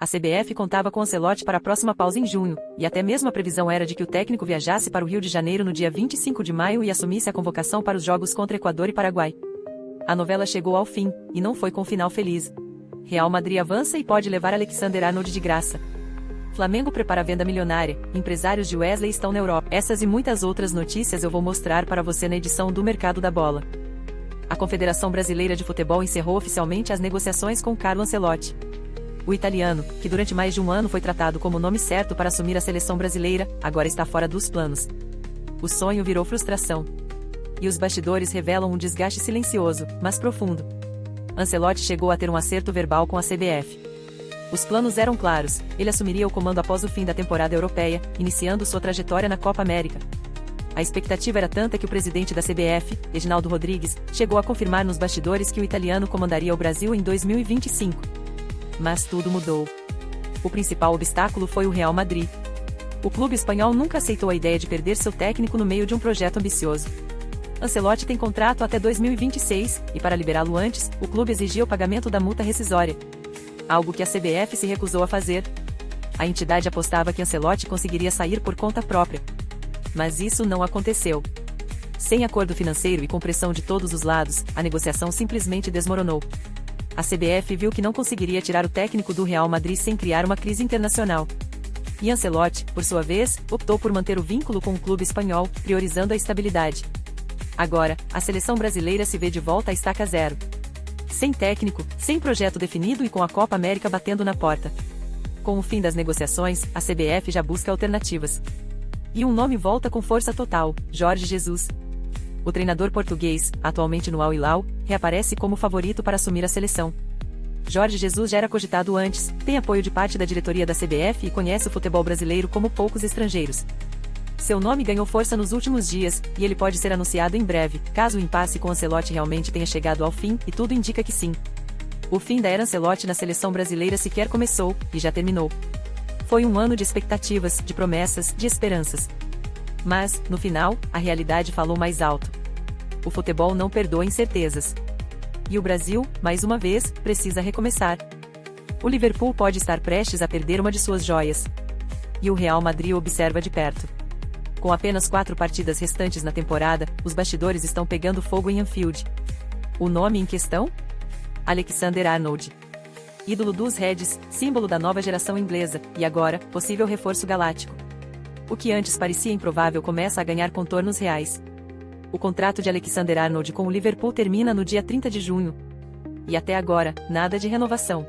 A CBF contava com Ancelotti para a próxima pausa em junho, e até mesmo a previsão era de que o técnico viajasse para o Rio de Janeiro no dia 25 de maio e assumisse a convocação para os jogos contra Equador e Paraguai. A novela chegou ao fim, e não foi com final feliz. Real Madrid avança e pode levar Alexander-Arnold de graça. Flamengo prepara venda milionária, empresários de Wesley estão na Europa. Essas e muitas outras notícias eu vou mostrar para você na edição do Mercado da Bola. A Confederação Brasileira de Futebol encerrou oficialmente as negociações com Carlo Ancelotti. O italiano, que durante mais de um ano foi tratado como o nome certo para assumir a seleção brasileira, agora está fora dos planos. O sonho virou frustração. E os bastidores revelam um desgaste silencioso, mas profundo. Ancelotti chegou a ter um acerto verbal com a CBF. Os planos eram claros, ele assumiria o comando após o fim da temporada europeia, iniciando sua trajetória na Copa América. A expectativa era tanta que o presidente da CBF, Reginaldo Rodrigues, chegou a confirmar nos bastidores que o italiano comandaria o Brasil em 2025. Mas tudo mudou. O principal obstáculo foi o Real Madrid. O clube espanhol nunca aceitou a ideia de perder seu técnico no meio de um projeto ambicioso. Ancelotti tem contrato até 2026, e para liberá-lo antes, o clube exigia o pagamento da multa rescisória. Algo que a CBF se recusou a fazer. A entidade apostava que Ancelotti conseguiria sair por conta própria. Mas isso não aconteceu. Sem acordo financeiro e com pressão de todos os lados, a negociação simplesmente desmoronou. A CBF viu que não conseguiria tirar o técnico do Real Madrid sem criar uma crise internacional. E Ancelotti, por sua vez, optou por manter o vínculo com o clube espanhol, priorizando a estabilidade. Agora, a seleção brasileira se vê de volta à estaca zero. Sem técnico, sem projeto definido e com a Copa América batendo na porta. Com o fim das negociações, a CBF já busca alternativas. E um nome volta com força total: Jorge Jesus. O treinador português, atualmente no Al Hilal, reaparece como favorito para assumir a seleção. Jorge Jesus já era cogitado antes, tem apoio de parte da diretoria da CBF e conhece o futebol brasileiro como poucos estrangeiros. Seu nome ganhou força nos últimos dias, e ele pode ser anunciado em breve, caso o impasse com Ancelotti realmente tenha chegado ao fim, e tudo indica que sim. O fim da era Ancelotti na seleção brasileira sequer começou, e já terminou. Foi um ano de expectativas, de promessas, de esperanças. Mas, no final, a realidade falou mais alto. O futebol não perdoa incertezas. E o Brasil, mais uma vez, precisa recomeçar. O Liverpool pode estar prestes a perder uma de suas joias. E o Real Madrid observa de perto. Com apenas 4 partidas restantes na temporada, os bastidores estão pegando fogo em Anfield. O nome em questão? Alexander-Arnold. Ídolo dos Reds, símbolo da nova geração inglesa, e agora, possível reforço galáctico. O que antes parecia improvável começa a ganhar contornos reais. O contrato de Alexander-Arnold com o Liverpool termina no dia 30 de junho. E até agora, nada de renovação.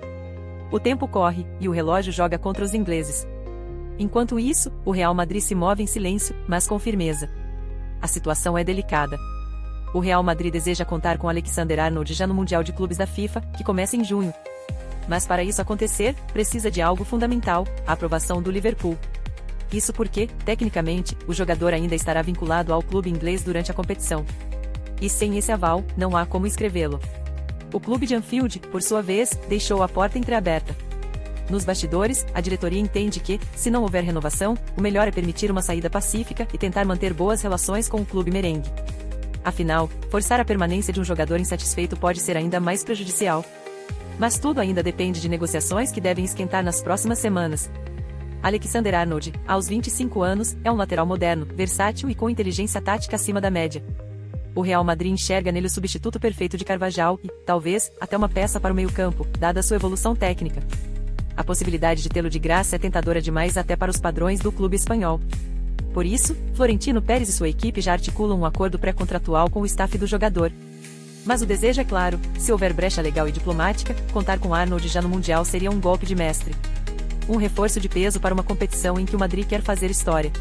O tempo corre, e o relógio joga contra os ingleses. Enquanto isso, o Real Madrid se move em silêncio, mas com firmeza. A situação é delicada. O Real Madrid deseja contar com Alexander-Arnold já no Mundial de Clubes da FIFA, que começa em junho. Mas para isso acontecer, precisa de algo fundamental: a aprovação do Liverpool. Isso porque, tecnicamente, o jogador ainda estará vinculado ao clube inglês durante a competição. E sem esse aval, não há como inscrevê-lo. O clube de Anfield, por sua vez, deixou a porta entreaberta. Nos bastidores, a diretoria entende que, se não houver renovação, o melhor é permitir uma saída pacífica e tentar manter boas relações com o clube merengue. Afinal, forçar a permanência de um jogador insatisfeito pode ser ainda mais prejudicial. Mas tudo ainda depende de negociações que devem esquentar nas próximas semanas. Alexander-Arnold, aos 25 anos, é um lateral moderno, versátil e com inteligência tática acima da média. O Real Madrid enxerga nele o substituto perfeito de Carvajal e, talvez, até uma peça para o meio-campo, dada sua evolução técnica. A possibilidade de tê-lo de graça é tentadora demais até para os padrões do clube espanhol. Por isso, Florentino Pérez e sua equipe já articulam um acordo pré-contratual com o staff do jogador. Mas o desejo é claro: se houver brecha legal e diplomática, contar com Arnold já no Mundial seria um golpe de mestre. Um reforço de peso para uma competição em que o Madrid quer fazer história.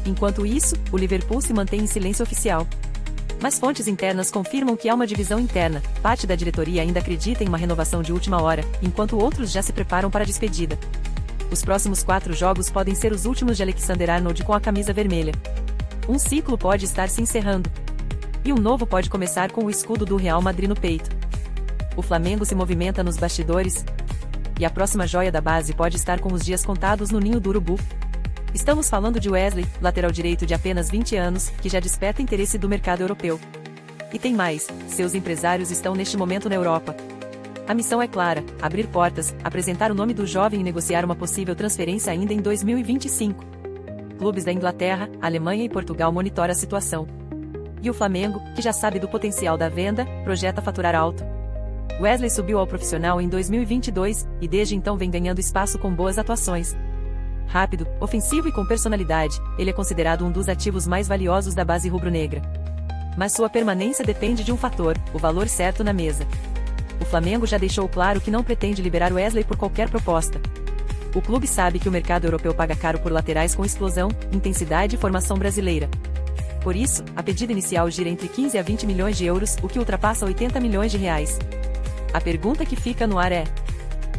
Enquanto isso, o Liverpool se mantém em silêncio oficial. Mas fontes internas confirmam que há uma divisão interna: parte da diretoria ainda acredita em uma renovação de última hora, enquanto outros já se preparam para a despedida. Os próximos 4 jogos podem ser os últimos de Alexander-Arnold com a camisa vermelha. Um ciclo pode estar se encerrando. E um novo pode começar com o escudo do Real Madrid no peito. O Flamengo se movimenta nos bastidores. E a próxima joia da base pode estar com os dias contados no ninho do urubu. Estamos falando de Wesley, lateral direito de apenas 20 anos, que já desperta interesse do mercado europeu. E tem mais: seus empresários estão neste momento na Europa. A missão é clara: abrir portas, apresentar o nome do jovem e negociar uma possível transferência ainda em 2025. Clubes da Inglaterra, Alemanha e Portugal monitoram a situação. E o Flamengo, que já sabe do potencial da venda, projeta faturar alto. Wesley subiu ao profissional em 2022, e desde então vem ganhando espaço com boas atuações. Rápido, ofensivo e com personalidade, ele é considerado um dos ativos mais valiosos da base rubro-negra. Mas sua permanência depende de um fator: o valor certo na mesa. O Flamengo já deixou claro que não pretende liberar Wesley por qualquer proposta. O clube sabe que o mercado europeu paga caro por laterais com explosão, intensidade e formação brasileira. Por isso, a pedida inicial gira entre 15 a 20 milhões de euros, o que ultrapassa 80 milhões de reais. A pergunta que fica no ar é: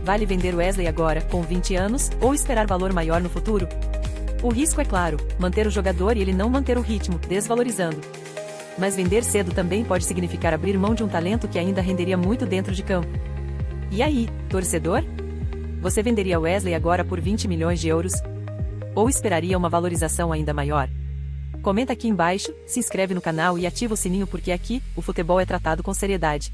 vale vender Wesley agora, com 20 anos, ou esperar valor maior no futuro? O risco é claro: manter o jogador e ele não manter o ritmo, desvalorizando. Mas vender cedo também pode significar abrir mão de um talento que ainda renderia muito dentro de campo. E aí, torcedor? Você venderia Wesley agora por 20 milhões de euros? Ou esperaria uma valorização ainda maior? Comenta aqui embaixo, se inscreve no canal e ativa o sininho porque aqui, o futebol é tratado com seriedade.